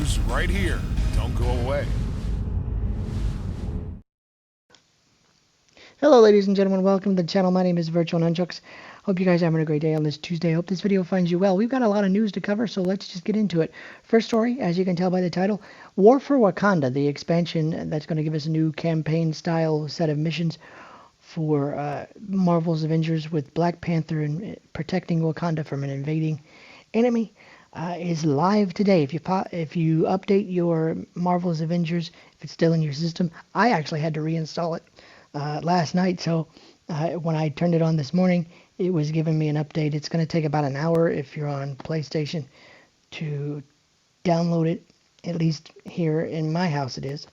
news right here. Don't go away. Hello ladies and gentlemen, welcome to the channel. My name is Virtual Nunchucks. Hope you guys are having a great day on this Tuesday. Hope this video finds you well. We've got a lot of news to cover, so let's just get into it. First story, as you can tell by the title, War for Wakanda, the expansion that's going to give us a new campaign-style set of missions for Marvel's Avengers with Black Panther and protecting Wakanda from an invading enemy. Is live today. If you update your Marvel's Avengers, if it's still in your system, I actually had to reinstall it last night. So when I turned it on this morning, it was giving me an update. It's going to take about an hour if you're on PlayStation to download it. At least here in my house it is.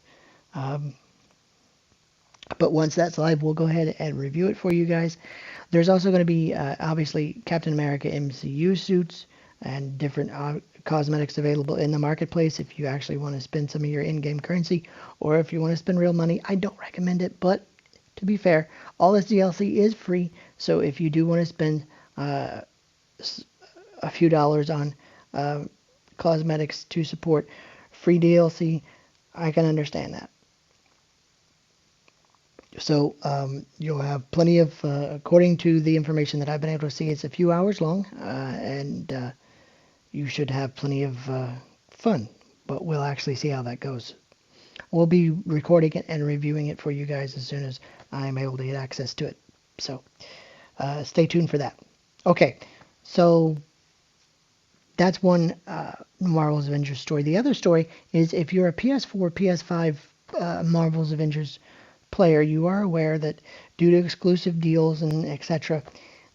But once that's live, we'll go ahead and review it for you guys. There's also going to be obviously Captain America MCU suits and different cosmetics available in the marketplace if you actually want to spend some of your in-game currency, or if you want to spend real money. I don't recommend it, but to be fair, all this DLC is free, so if you do want to spend a few dollars on cosmetics to support free DLC, I can understand that. So you'll have plenty of, according to the information that I've been able to see, it's a few hours long, and you should have plenty of fun, but we'll actually see how that goes. We'll be recording it and reviewing it for you guys as soon as I'm able to get access to it. So stay tuned for that. Okay, so that's one Marvel's Avengers story. The other story is if you're a PS4, PS5 Marvel's Avengers player, you are aware that due to exclusive deals and etc.,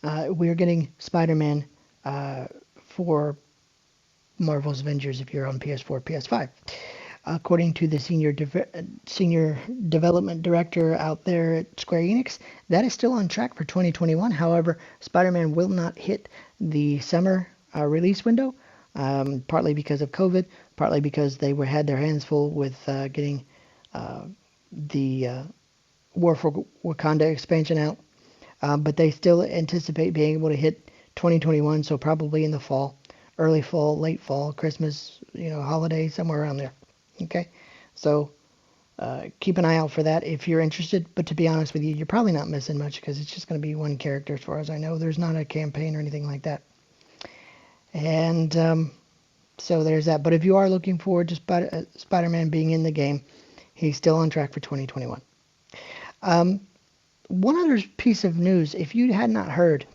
we're getting Spider-Man for Marvel's Avengers if you're on PS4, PS5. According to the senior development director out there at Square Enix, that is still on track for 2021. However, Spider-Man will not hit the summer release window, partly because of COVID, partly because they had their hands full with getting the War for Wakanda expansion out. But they still anticipate being able to hit 2021, so probably in the fall, early fall, late fall, Christmas, holiday, somewhere around there. Okay, so keep an eye out for that if you're interested. But to be honest with you, you're probably not missing much because it's just going to be one character as far as I know. There's not a campaign or anything like that. And so there's that. But if you are looking forward to Spider-Man being in the game, he's still on track for 2021. One other piece of news, if you had not heard,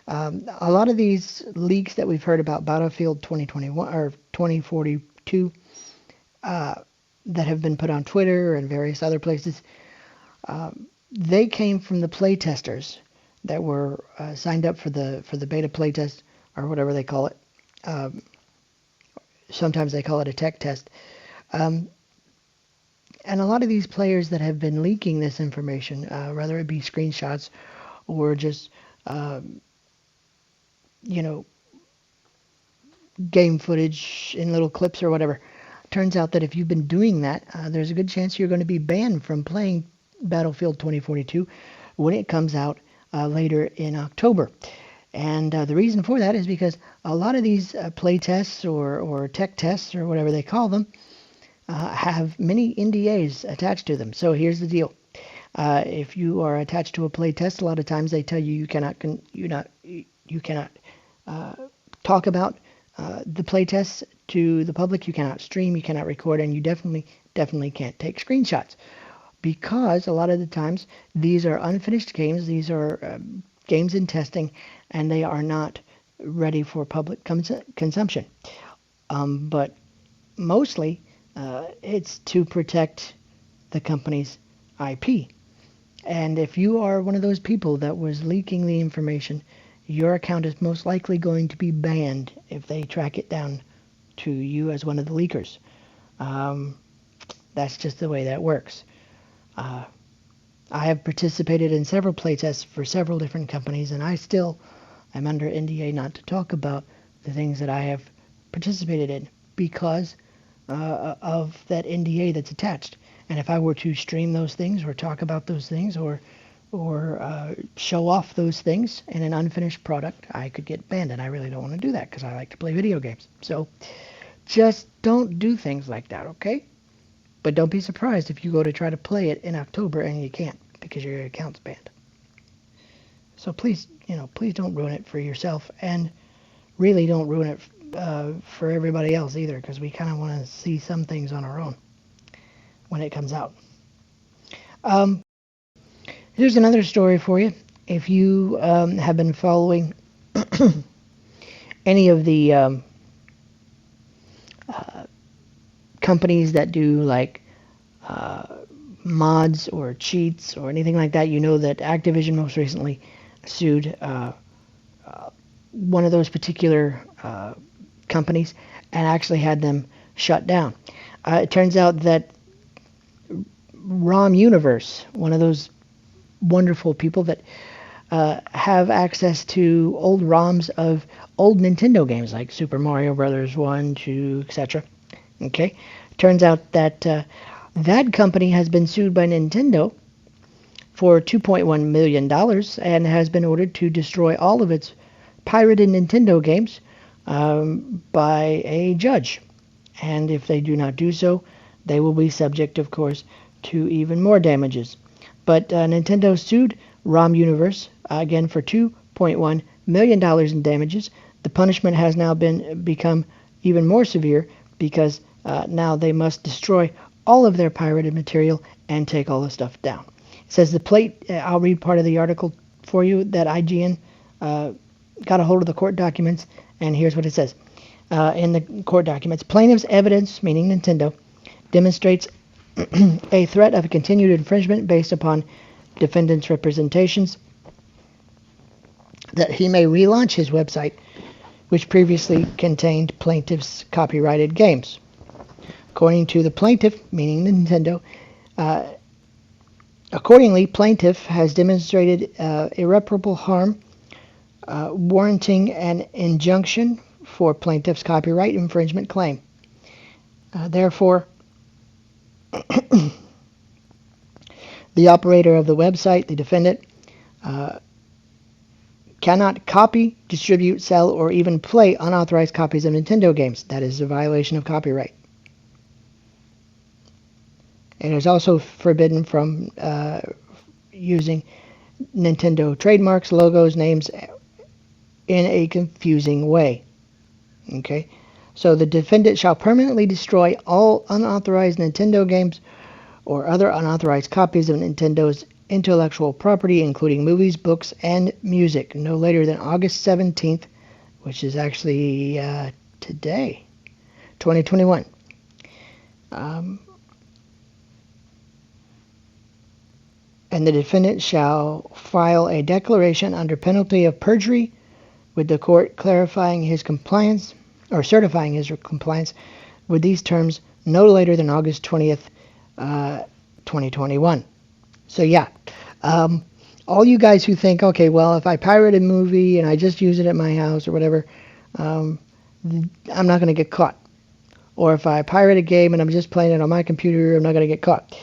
a lot of these leaks that we've heard about Battlefield 2021 or 2042 that have been put on Twitter and various other places, they came from the playtesters that were signed up for the beta playtest or whatever they call it. Sometimes they call it a tech test. And a lot of these players that have been leaking this information, whether it be screenshots or just, game footage in little clips or whatever, turns out that if you've been doing that, there's a good chance you're going to be banned from playing Battlefield 2042 when it comes out later in October. And the reason for that is because a lot of these play tests or tech tests or whatever they call them have many NDAs attached to them. So here's the deal. If you are attached to a play test, a lot of times they tell you you cannot talk about the play tests to the public. You cannot stream, you cannot record, and you definitely can't take screenshots, because a lot of the times these are unfinished games. These are games in testing, and they are not ready for public consumption. But mostly it's to protect the company's IP. And if you are one of those people that was leaking the information, your account is most likely going to be banned if they track it down to you as one of the leakers. That's just the way that works. I have participated in several playtests for several different companies, and I still am under NDA not to talk about the things that I have participated in because of that NDA that's attached. And if I were to stream those things or talk about those things or show off those things in an unfinished product, I could get banned, and I really don't want to do that because I like to play video games. So Just don't do things like that, okay? But don't be surprised if you go to try to play it in October and you can't because your account's banned. So please, please don't ruin it for yourself, and really don't ruin it for everybody else either, because we kind of want to see some things on our own when it comes out. Um, Here's another story for you. If you have been following any of the companies that do like mods or cheats or anything like that, you know that Activision most recently sued one of those particular companies and actually had them shut down. It turns out that ROM Universe, one of those wonderful people that have access to old ROMs of old Nintendo games like Super Mario Brothers 1, 2, etc. Okay? Turns out that that company has been sued by Nintendo for $2.1 million and has been ordered to destroy all of its pirated Nintendo games by a judge. And if they do not do so, they will be subject, of course, to even more damages. But Nintendo sued ROM Universe again for $2.1 million in damages. The punishment has now become even more severe because now they must destroy all of their pirated material and take all the stuff down. It says the plate, I'll read part of the article for you, that IGN got a hold of the court documents, and here's what it says. In the court documents, plaintiff's evidence, meaning Nintendo, demonstrates a threat of continued infringement based upon defendant's representations that he may relaunch his website, which previously contained plaintiff's copyrighted games. According to the plaintiff, meaning Nintendo, accordingly, plaintiff has demonstrated irreparable harm, warranting an injunction for plaintiff's copyright infringement claim. Therefore, the operator of the website, the defendant, cannot copy, distribute, sell, or even play unauthorized copies of Nintendo games. That is a violation of copyright. It is also forbidden from using Nintendo trademarks, logos, names in a confusing way. Okay? So the defendant shall permanently destroy all unauthorized Nintendo games or other unauthorized copies of Nintendo's intellectual property, including movies, books, and music, no later than August 17th, which is actually today, 2021. And the defendant shall file a declaration under penalty of perjury with the court clarifying his compliance or certifying his compliance with these terms no later than August 20th, 2021. So yeah, all you guys who think, okay, well, if I pirate a movie and I just use it at my house or whatever, I'm not going to get caught. Or if I pirate a game and I'm just playing it on my computer, I'm not going to get caught.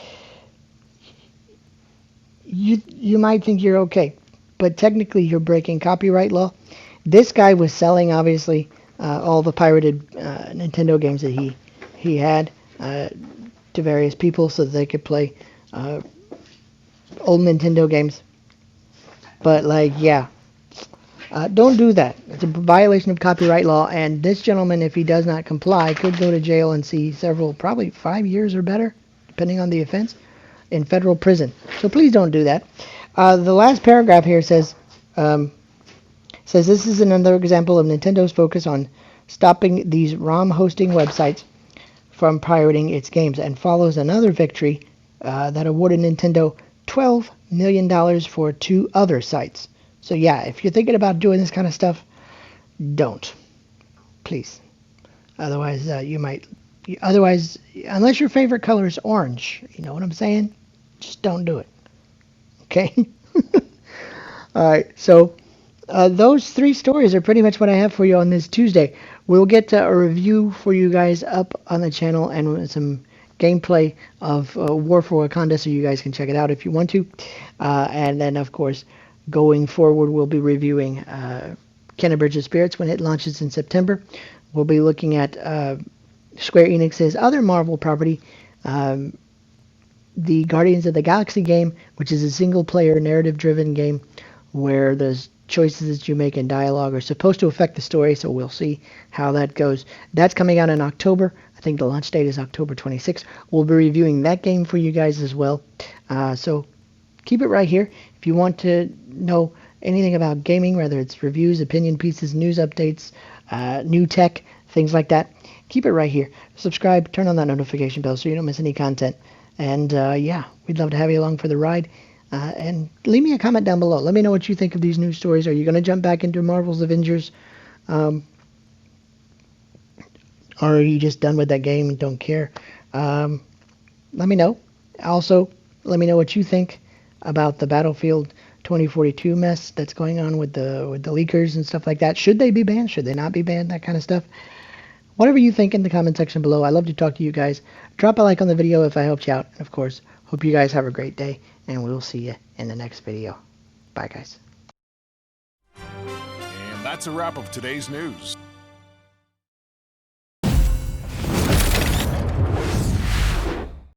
You might think you're okay, but technically you're breaking copyright law. This guy was selling, obviously, all the pirated Nintendo games that he had to various people so that they could play old Nintendo games. But don't do that. It's a violation of copyright law, and this gentleman, if he does not comply, could go to jail and see several, probably 5 years or better, depending on the offense, in federal prison. So please don't do that. The last paragraph here says this is another example of Nintendo's focus on stopping these ROM hosting websites from pirating its games, and follows another victory that awarded Nintendo $12 million for 2 other sites. So yeah, if you're thinking about doing this kind of stuff, don't. Please. Otherwise, unless your favorite color is orange, you know what I'm saying? Just don't do it. Okay? Alright, so those 3 stories are pretty much what I have for you on this Tuesday. We'll get a review for you guys up on the channel and some gameplay of War for Wakanda, so you guys can check it out if you want to. And then, of course, going forward, we'll be reviewing Kenna Bridge of Spirits when it launches in September. We'll be looking at Square Enix's other Marvel property, um, the Guardians of the Galaxy game, which is a single-player narrative-driven game where the choices that you make in dialogue are supposed to affect the story, so we'll see how that goes. That's coming out in October. I think the launch date is October 26th. We'll be reviewing that game for you guys as well. So keep it right here. If you want to know anything about gaming, whether it's reviews, opinion pieces, news updates, new tech, things like that, keep it right here. Subscribe, turn on that notification bell so you don't miss any content. And yeah, we'd love to have you along for the ride. And leave me a comment down below. Let me know what you think of these news stories. Are you going to jump back into Marvel's Avengers? Um, or are you just done with that game and don't care? Let me know. Also, let me know what you think about the Battlefield 2042 mess that's going on with the leakers and stuff like that. Should they be banned? Should they not be banned? That kind of stuff. Whatever you think in the comment section below. I love to talk to you guys. Drop a like on the video if I helped you out. And of course, hope you guys have a great day, and we'll see you in the next video. Bye, guys. And that's a wrap of today's news.